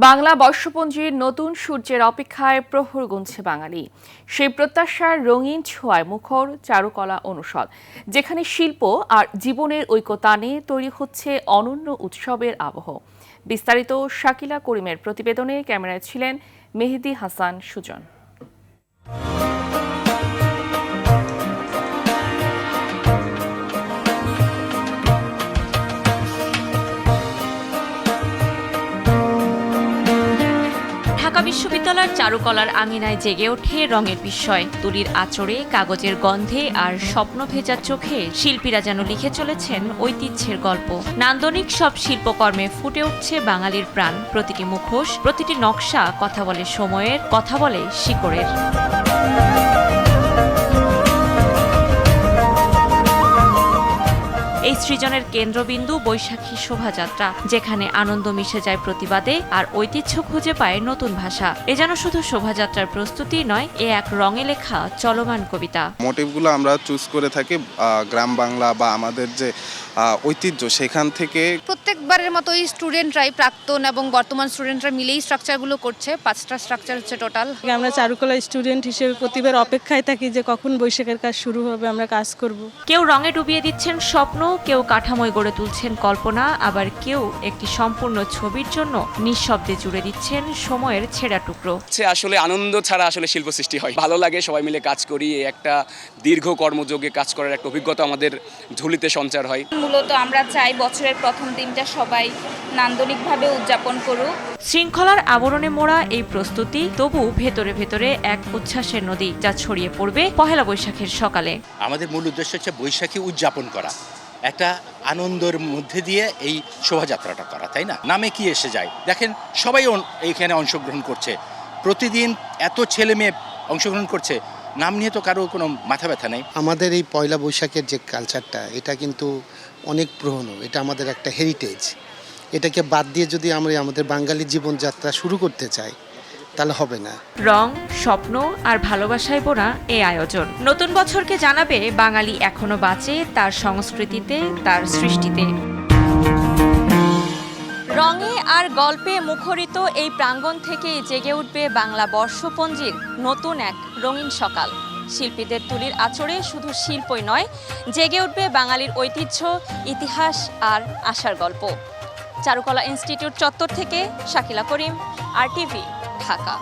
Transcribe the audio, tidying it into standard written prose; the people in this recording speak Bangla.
বাংলা বর্ষপঞ্জির নতুন সূর্যের অপেক্ষায় প্রহর গুনছে বাঙালি। সেই প্রত্যাশার রঙিন ছোঁয়ায় মুখর চারুকলা অনুষদ, যেখানে শিল্প আর জীবনের ঐকতানে তৈরি হচ্ছে অনন্য উৎসবের আবহ। বিস্তারিত শাকিলা করিমের প্রতিবেদনে ক্যামেরায় ছিলেন মেহেদী হাসান সুজন। ঢাকা বিশ্ববিদ্যালয়ের চারুকলার আঙিনায় জেগে ওঠে রঙের বিস্ময়। তুলির আঁচড়ে, কাগজের গন্ধে আর স্বপ্ন ভেজা চোখে শিল্পীরা যেন লিখে চলেছেন ঐতিহ্যের গল্প। নান্দনিক সব শিল্পকর্মে ফুটে উঠছে বাঙালির প্রাণ। প্রতিটি মুখোশ, প্রতিটি নকশা কথা বলে সময়ের, কথা বলে শিকড়ের। এই সৃজনের কেন্দ্রবিন্দু বৈশাখী শোভাযাত্রা, যেখানে আনন্দ মিশে যায় প্রতিবাদে আর ঐতিহ্য খুঁজে পায় নতুন ভাষা। এ যেন শুধু শোভাযাত্রার প্রস্তুতি নয়, এ এক রঙে লেখা চলমান কবিতা। মোটিভগুলো আমরা চুজ করে থাকি গ্রাম বাংলা বা আমাদের যে ঐতিহ্য সেখান থেকে। প্রত্যেকবারের মতো এই স্টুডেন্টরাই, প্রাক্তন এবং বর্তমান স্টুডেন্টরা মিলেই স্ট্রাকচারগুলো করছে। 5টা স্ট্রাকচার হচ্ছে টোটাল। আমরা চারুকলা স্টুডেন্ট হিসেবে প্রতিবার অপেক্ষায় থাকি যে কখন বৈশাখের কাজ শুরু হবে, আমরা কাজ করব। কেউ রঙে ডুবিয়ে দিচ্ছেন স্বপ্ন, কেউ কাঠামোয় গড়ে তুলছেন কল্পনা, আবার কেউ একটি সম্পূর্ণ ছবির জন্য নিঃশব্দে জুড়ে দিচ্ছেন সময়ের ছেঁড়া টুকরো। আসলে আনন্দ ছাড়া আসলে শিল্প সৃষ্টি হয়। ভালো লাগে, সবাই মিলে কাজ করি। একটা দীর্ঘ কর্মযোগে কাজ করার একটা অভিজ্ঞতা আমাদের ঝুলিতে সঞ্চার হয়। মূলত আমরা চাই বছরের প্রথম দিনটা সবাই নান্দনিকভাবে উদযাপন করুক। শৃঙ্খলার আবরণে মোড়া এই প্রস্তুতি, তবু ভেতরে ভেতরে এক উচ্ছ্বাসের নদী, যা ছড়িয়ে পড়বে পহেলা বৈশাখের সকালে। আমাদের মূল উদ্দেশ্য হচ্ছে বৈশাখী উদযাপন করা, একটা আনন্দের মধ্যে দিয়ে এই শোভাযাত্রাটা করা, তাই না? নামে কি এসে যায়, দেখেন সবাই এইখানে অংশগ্রহণ করছে। প্রতিদিন এত ছেলে মেয়ে অংশগ্রহণ করছে, নাম নিয়ে তো কারো কোনো মাথা ব্যথা নেই। আমাদের এই পয়লা বৈশাখের যে কালচারটা, এটা কিন্তু অনেক পুরনো। এটা আমাদের একটা হেরিটেজ। এটাকে বাদ দিয়ে যদি আমরা আমাদের বাঙালি জীবনযাত্রা শুরু করতে চাই, তাহলে হবে না। রং, স্বপ্ন আর ভালোবাসায় বোনা এই আয়োজন নতুন বছরকে জানাবে বাঙালি এখনো বাঁচে তার সংস্কৃতিতে, তার সৃষ্টিতে। রঙে আর গল্পে মুখরিত এই প্রাঙ্গণ থেকেই জেগে উঠবে বাংলা বর্ষপঞ্জির নতুন এক রঙিন সকাল। শিল্পীদের তুলির আঁচড়ে শুধু শিল্পই নয়, জেগে উঠবে বাঙালির ঐতিহ্য, ইতিহাস আর আশার গল্প। চারুকলা ইনস্টিটিউট চত্বর থেকে শাকিলা করিম, RTV, ঢাকা।